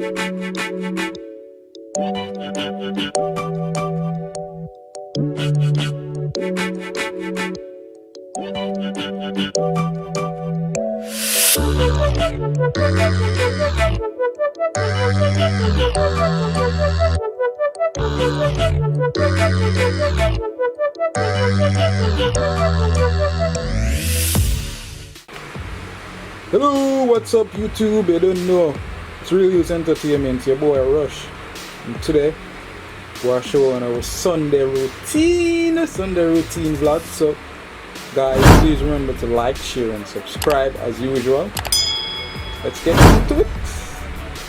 Hello, what's up YouTube? You don't know, it's Real Youth Entertainment, your boy Rush. And today we're showing our Sunday routine vlog. So guys, please remember to like, share and subscribe as usual. Let's get into it.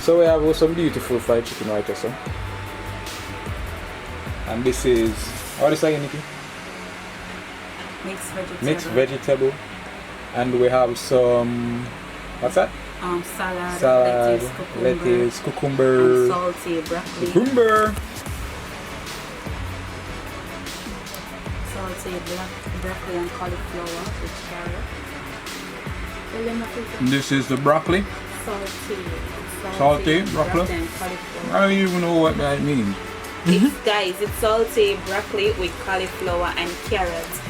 So we have some beautiful fried chicken right here, so. And this is, what is that, Nikki? Mixed vegetable. And we have some, what's that? Salad, lettuce, cucumber, salty broccoli. Salty broccoli and cauliflower with carrot. This is the broccoli. Salty broccoli. I don't even know what that means. Guys, it's salty broccoli with cauliflower and carrot.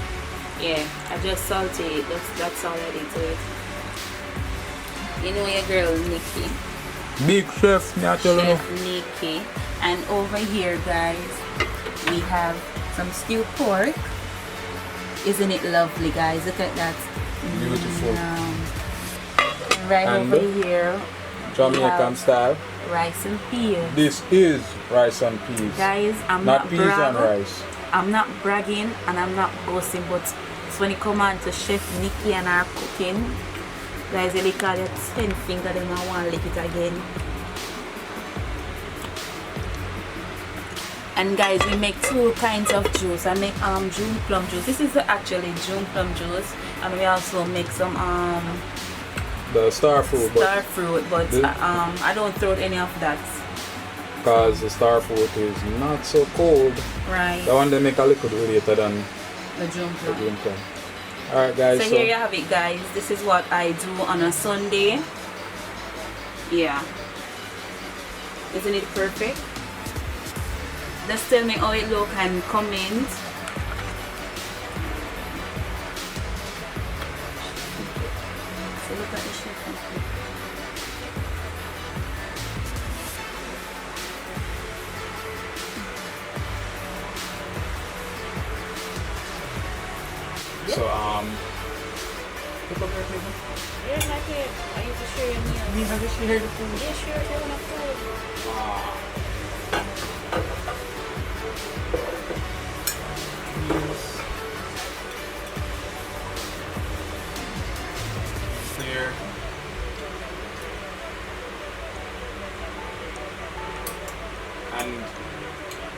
Yeah, I just salty it. That's all I did to it. You know your girl Nikki. Big chef, Chef Nikki. And over here, guys, we have some stewed pork. Isn't it lovely, guys? Look at that. Beautiful. Right and over here, Jamaican style. rice and peas. This is rice and peas. Guys, I'm not not peas and rice. I'm not bragging and I'm not boasting, but when it comes on to Chef Nikki and her cooking, guys, they call it 10 finger, then I want to lick it again. And guys, we make two kinds of juice. I make June plum juice. This is actually June plum juice, and we also make some the star fruit, but I don't throw any of that because the star fruit is not so cold. Right. The one they make a little bit later than the June plum. Alright guys, so here you have it, guys. This is what I do on a Sunday. Yeah, isn't it perfect? Just tell me how it look and comment. So look at the shape. So pick up your table. Yeah, not yet. I used to share your meal. You have to share the food. Yeah, share the food. Here. And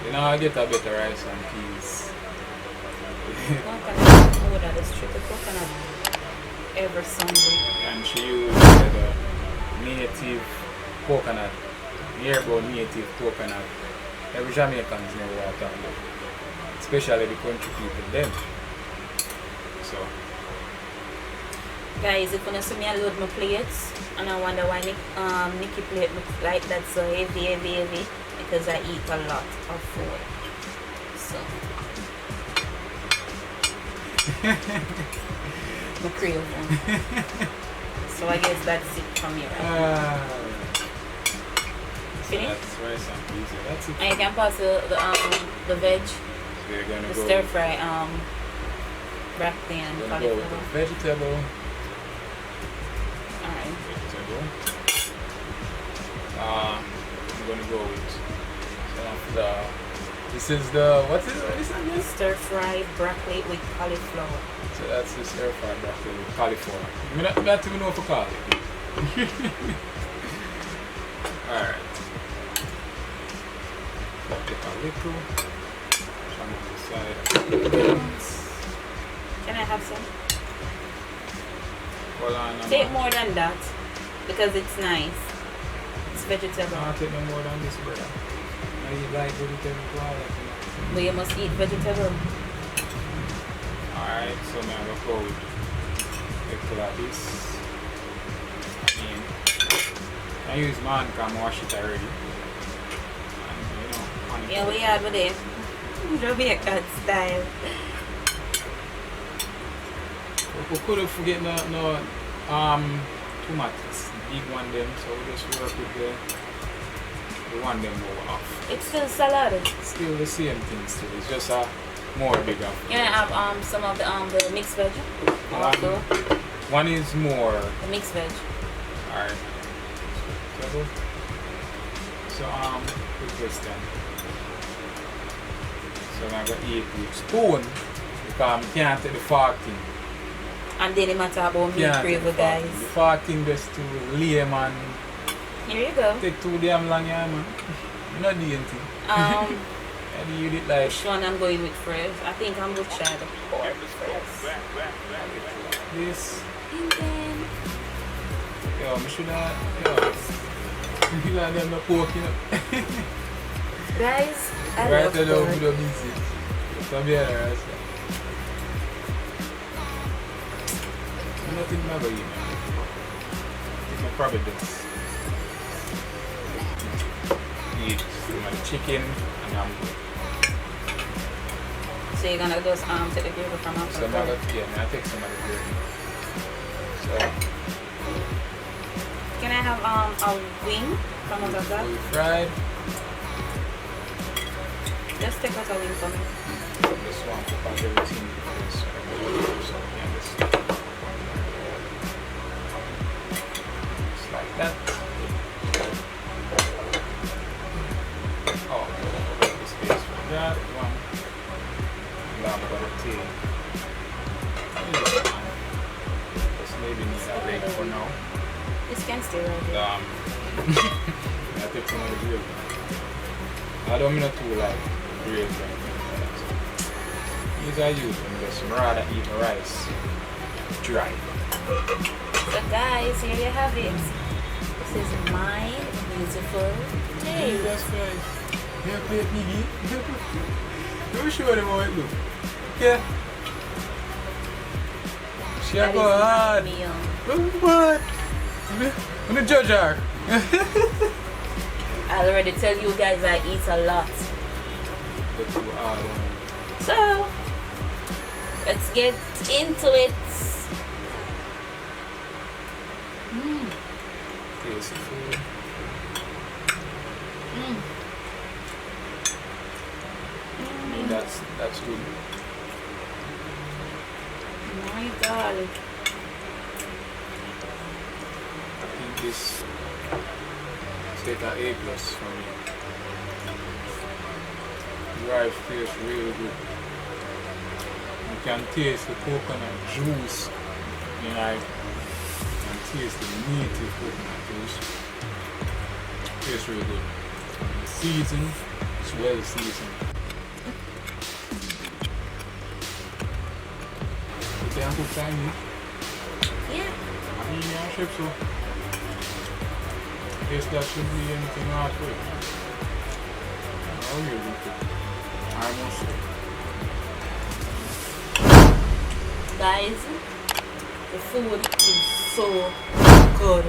you know I get a bit of rice and peas. Coconut every Sunday. And she used the native coconut, nearby native coconut. Every Jamaicans know what I'm talking about, especially the country people them. So guys, if you see me I load my plates and I wonder why Nikki plate looks like that so heavy, because I eat a lot of food. So my Creole one. So I guess that's it from here. Finish? That's rice and peas. That's it. And you can pass the veg. So you're gonna the go stir fry broccoli and cauliflower. Vegetable. Alright. Vegetable. I'm gonna go with some of the. This is the what is it? Stir fry broccoli with cauliflower. So that's the stir fry broccoli with cauliflower. I don't even know what to call it. Alright. Take a little. Some on the side. Can I have some? Hold on. Take more than that because it's nice. It's vegetable. I'll take no more than this, brother. I eat like vegetable. But you must eat vegetable. Alright, so now I'm going to go with a little like this. And I use mine because I wash it already. And, you know, honey. Yeah, we had with it. Jamaican style. We couldn't forget no tomatoes, big one them, so we just work with the one them over off. It's still salad. Still the same thing still, it's just a more bigger. Can I have some of the mixed veg? Also. One is more The mixed veg. alright. So with this then. So I'm gonna eat with spoon because I can't take the fork thing. And then it matter about meat craver, guys. The fork thing just too lame and Here you go. take too damn long, yeah, man. I'm not doing anything. I eat it like Which one I'm going with first? I think I'm going to try the pork first. this. And then... Yo, I should have. Yo. You like them not pork, you know? Guys, I Right love there, pork. we don't miss it. So be alright. Nothing never eat, man. I probably just eat my chicken and I'm good. So you're gonna just take the gravy from after Some the of it, yeah, I take some of the gravy. So, Can I have a wing from out of that? fully fried. Just take out a wing for me. This one, put back everything. So, yeah, just like that. Oh, this space for that one. Lamb for the tail. Just maybe need a leg for now. This can stay right here. I take some of the gravy. I don't mean too like gravy. These I use them just rather eat rice dry. So guys, here you have it. This is my beautiful day. Jesus Christ. Yeah, play it, Miggy. Don't show them how it look. Okay. She That go is hard. my meal. What? I'm the judge her. I already tell you guys I eat a lot. But too hard. So, let's get into it. Tasty food. That's good. My God. I think this take an A+ for me. The rice tastes really good. You can taste the coconut juice. You know, you can taste the meaty coconut juice. Tastes really good. The season is well seasoned. You can cook Chinese. Yeah. I mean, yeah, ship so. I guess that shouldn't be anything hard for it. Oh, you're good. I almost say. Guys, the food is so good.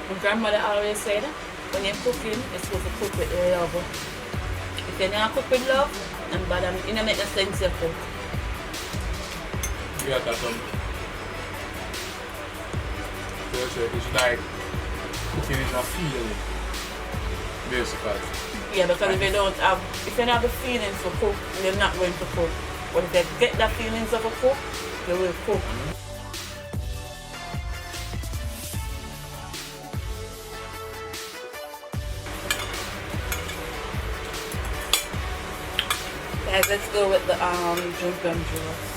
My grandmother always said, when you're cooking, you're supposed to cook with love. If you're not cook with love, and bad, you don't make no sense to cook. Yeah, that's it's like cooking is a feeling, basically. Yeah, because if you don't have the feelings to cook, you're not going to cook. But if you get the feelings of a cook, you will cook. Guys, let's go with the drink and juice.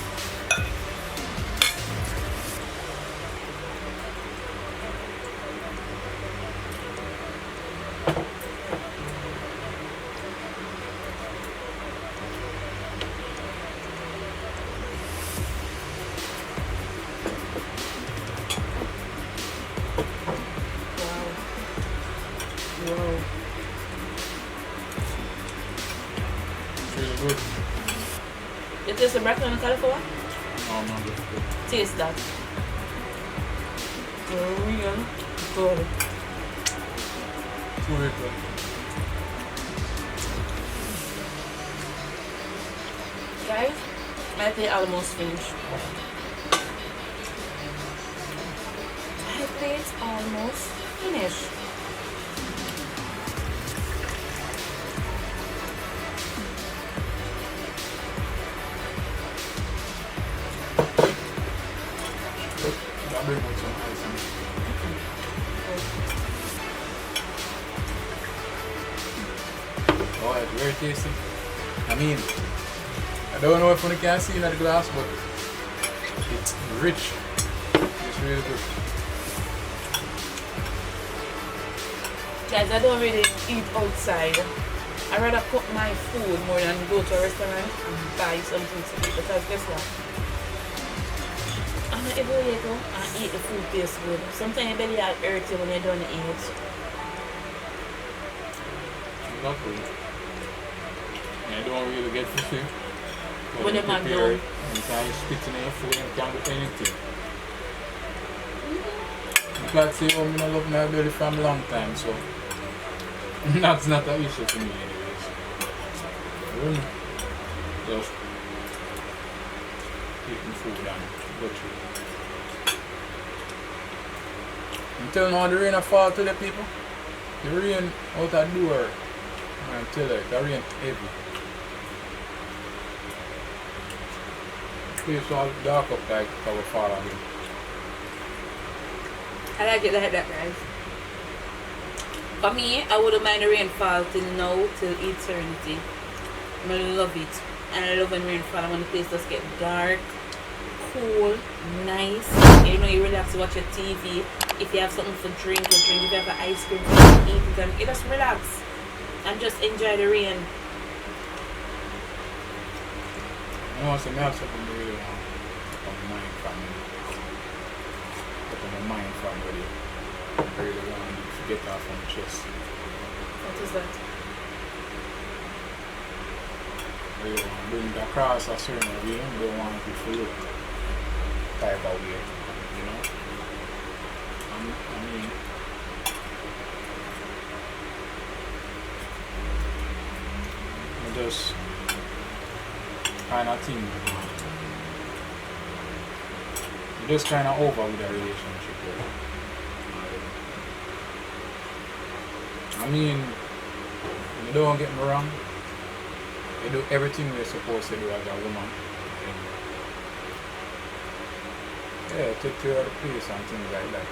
Wow. It's really good. You taste the breakfast in California? No, no, that's good. Taste that. Real good. Guys, my plate almost finished. My plate almost finished. Oh, it's very tasty. I mean, I don't know if you can see in the glass, but it's rich. It's really good. Guys, I don't really eat outside. I rather cook my food more than go to a restaurant and buy something to eat, because guess what? I'm not able to go and eat the food tastes good. Sometimes your belly will hurt you when you don't eat. Exactly. And I don't really get fishy. When the man prepare don't. it, and so you spit in your food and can't do anything. Like say, oh, I love my belly from a long time, so that's not an issue for me anyways. Just eating food and go through. Until now the rain a fall to the people. The rain out the door. I tell you, the rain heavy. Place all dark up like our fall again. I like it like that, guys. For me, I wouldn't mind the rainfall till now, till eternity. I love it. And I love when rainfall, when the place just get dark, cool, nice. You know, you relax to watch your TV. If you have something to drink, you drink. If you have an ice cream, you eat it. And you just relax and just enjoy the rain. You know, so I have something really on my mind from my mind from really. I really want to get off on the chest. What is that? I really want to bring it across a certain way. I don't want it to look type of way, you know? I mean, I just kind of think, I'm just kind of over with the relationship. I mean, you don't get me wrong. You do everything you're supposed to do as a woman. Yeah, take care of the place and things like that.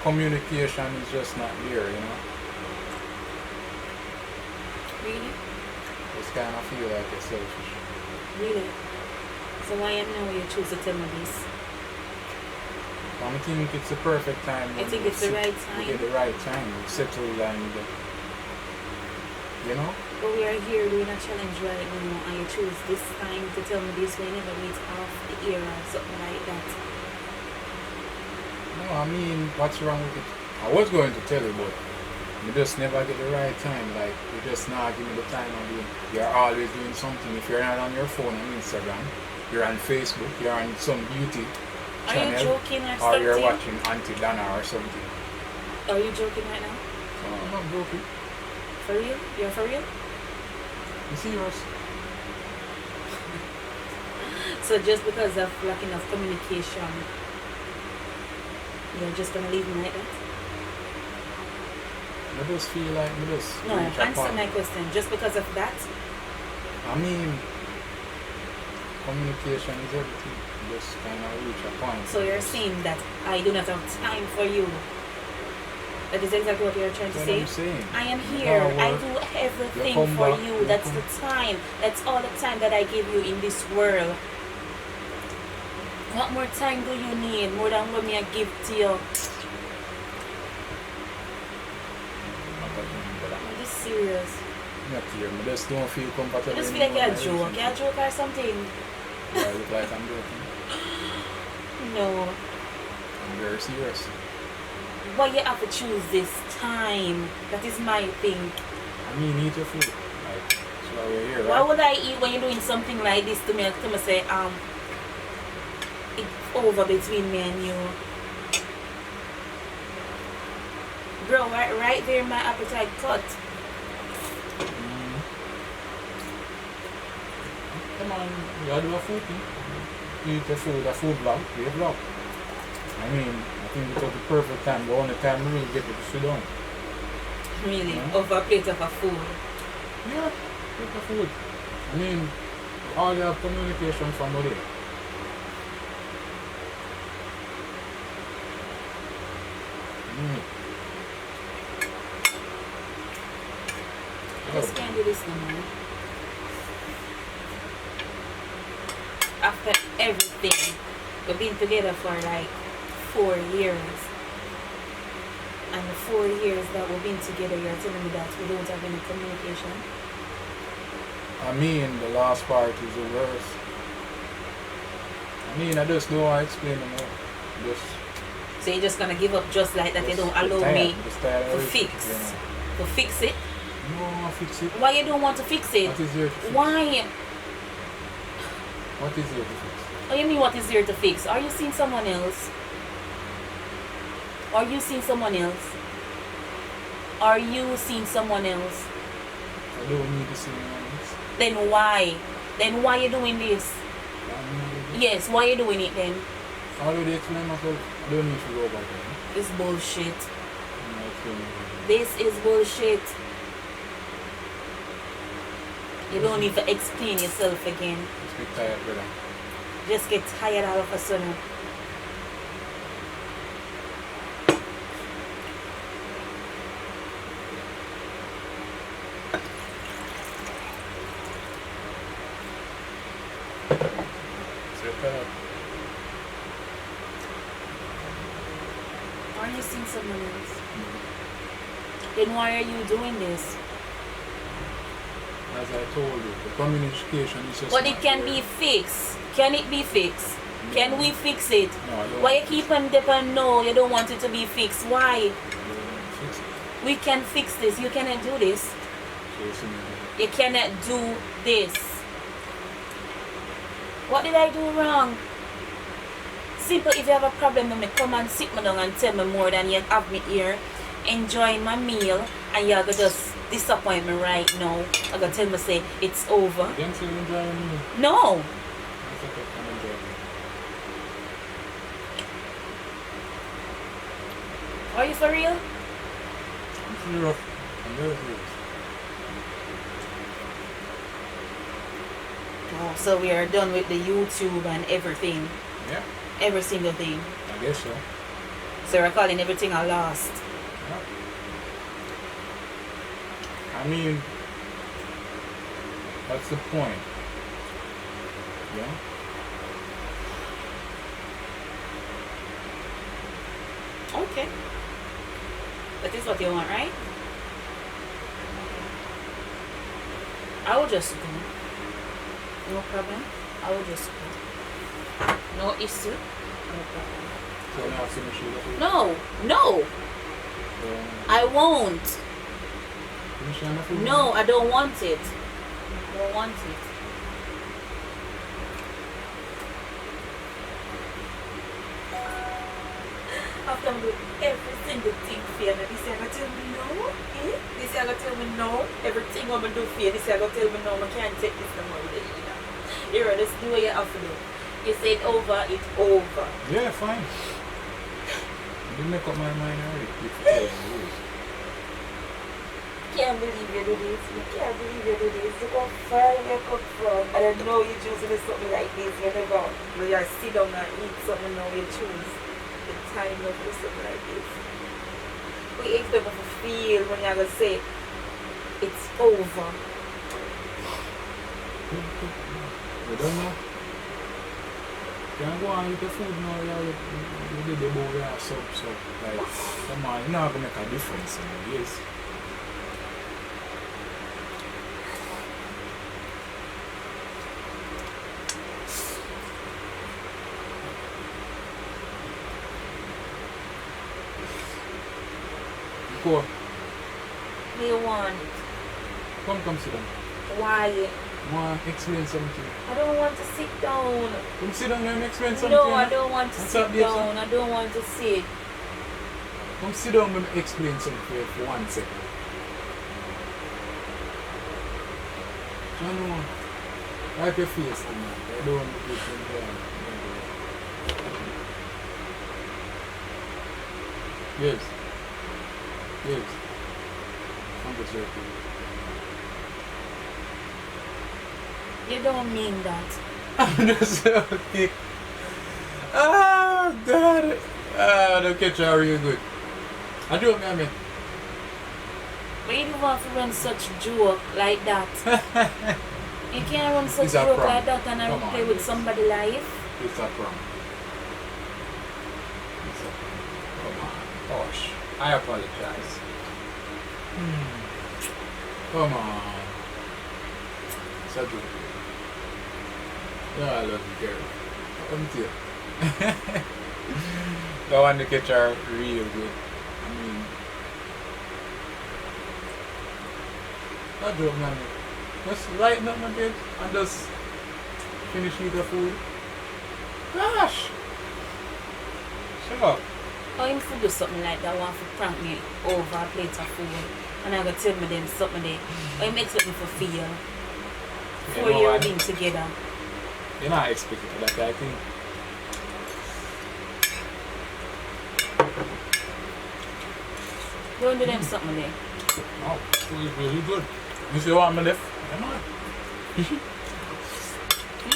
Communication is just not there, you know. Really? It's kind of feel like you're selfish. Really? So why now you choose to tell me this? I think it's the perfect time. I think it's the right time. You get the right time. You settle and you get, you know? But we are here doing a challenge right now, and you choose this time to tell me this when you never meet off the ear or something like that. No, I mean, what's wrong with it? I was going to tell you, but you just never get the right time. Like, you just not give me the time of doing. You're always doing something. If you're not on your phone on Instagram, you're on Facebook, you're on some beauty channel. Are you joking or or something? you're watching Auntie Dana or something. Are you joking right now? No, I'm not joking. For real? You're for real? You serious? So just because of lacking of communication, you're just gonna leave me like that? I just feel like I just No, reach a answer point. my question. Just because of that? I mean, communication is everything. You just kind of reach a point. So you're saying that I do not have time for you? That is exactly what you're trying to That's say? what I'm saying. I am here. You I work, do everything come for back, you. you That's come- the time. That's all the time that I give you in this world. What more time do you need? More than what me I give to you? Are you serious? Not here. I just don't feel comfortable. You just feel like you're a anymore in joke. You're a relationship. joke or something? Do I look like I'm joking? No. I'm very serious. Why you have to choose this time? That is my thing. I mean, eat your food. Like, that's why we're here, Why right? would I eat when you're doing something like this to me? To me say, it's over between me and you. Bro, right there my appetite cut. Come on, you gotta do a food thing. Eat a food vlog, be a vlog. I mean, I think it was the perfect time, the only time we really get it to sit down. Really? Yeah. Over a plate of a food. Yeah, plate of food. I mean, all you have communication from within. I just can't do this no more. After everything, we've been together for like 4 years. And the 4 years that we've been together, you're telling me that we don't have any communication? I mean, the last part is the worst. I mean, I just don't want to explain it more. Just, So you're just gonna give up just like that? You don't allow me to fix it? No, I fix it. Why you don't want to fix it? What is there to fix? Why? What is there to fix? What do you mean what is there to fix? Are you seeing someone else? Are you seeing someone else? Are you seeing someone else? I don't need to see anyone else. Then why? Then why you doing this? Yes, why you doing it then? I already explained myself. I don't need to go back there. It's bullshit. I'm not explaining it. This is bullshit. You don't need to explain yourself again. Just get tired, brother. Just get tired all of a sudden. Get tired. Are you seeing someone else? Then why are you doing this? As I told you, the communication is just. But it not can there. be fixed. Can it be fixed? Can we fix it? No, I don't. Why you keep on depend? No, you don't want it to be fixed. Why? I don't fix it. We can fix this. You cannot do this. So you see me. You cannot do this. What did I do wrong? Simple, if you have a problem with me, come and sit me down and tell me more than you have me here enjoying my meal and you're gonna just disappoint me right now. I'm gonna tell me say it's over. You didn't say you enjoying me. No. That's okay, I'm enjoying it. Are you for real? I'm pretty rough. I'm very serious. Oh, so we are done with the YouTube and everything. Yeah, Every single thing. I guess so. So we're calling everything a lost. Yeah. I mean, that's the point. Yeah? Okay. That is what you want, right? I will just go. No problem. I will just go. No issue. No problem. So now finish it. No, no, I won't. Finish it enough? No, I don't want it. I don't want it. After I'm doing every single thing for you, this year I tell me no. Eh? This year I tell me no. Everything I'm gonna do for you, this year I tell me no. I can't take this no more with you. You're just do what you have to do. You say it over, it's over. Yeah, fine. I didn't make up my mind already. If you tell me rules. Can't believe you do this. You can't believe you do this. Look how far you come from. And I know you choose to do something like this. You never. When you sit down and eat something now, you choose the time of do something like this. We expect to feel when you're going to say it's over. You don't know? You can go and eat the food now. You did the bowl, yeah, so. Like, come on, you're not going to make a difference in it. Yes. Go. You want Come sit down. why? Want to explain something? I don't want to sit down. Come sit down and explain something. No, I don't want to What's sit up, dear down. son? I don't want to sit. Come sit down and explain something for 1 second. I know. Wipe your face to me. I don't want to get in there. Yes. Yes. I'm just joking. You don't mean that. I'm just joking. Oh, God. Ah, don't catch her real good. I joke, I mean. But you don't want to run such joke like that. You can't run such It's a joke prank. like that and Come play on. with somebody's life. It's a prank. It's a prank. Come on. Gosh. I apologize. Come on. It's a joke. Yeah, I love you, girl. Come to you. Don't want to catch her real good. I mean, that joke, man. Just lighten up my bed and just finish eating the food. Gosh! Shut up. How him to do something like that, want to prank me over a plate of food and I'm going to tell me them something there. How him expect me to feel 4 years being together. You're not expecting that kind of thing. Don't do them something there. Wow, food is really good. You see what I'm left? Come on.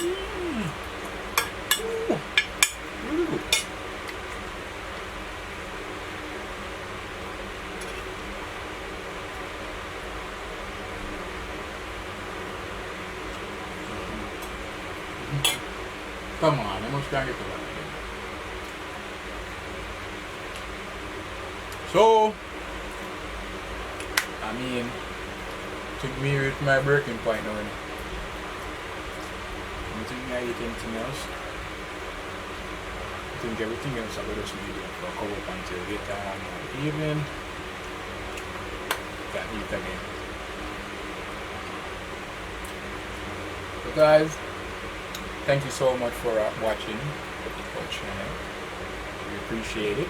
Ooh, really good. Come on, how much can I get for that? So, I mean, took me with my breaking point now. I think I eat anything else. I think everything else I will just need to cover up until later on in the evening. Can eat again. So guys, thank you so much for watching the Breakup channel. We appreciate it.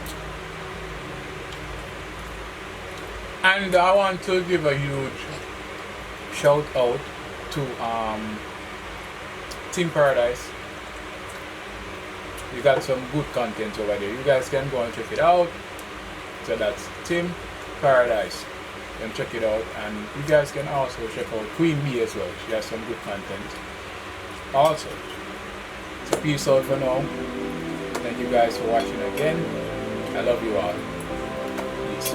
And I want to give a huge shout out to Team Paradise. You got some good content over there. You guys can go and check it out. So that's Team Paradise. You can check it out, and you guys can also check out Queen Bee as well. She has some good content also. So peace out for now. Thank you guys for watching again. I love you all. Peace.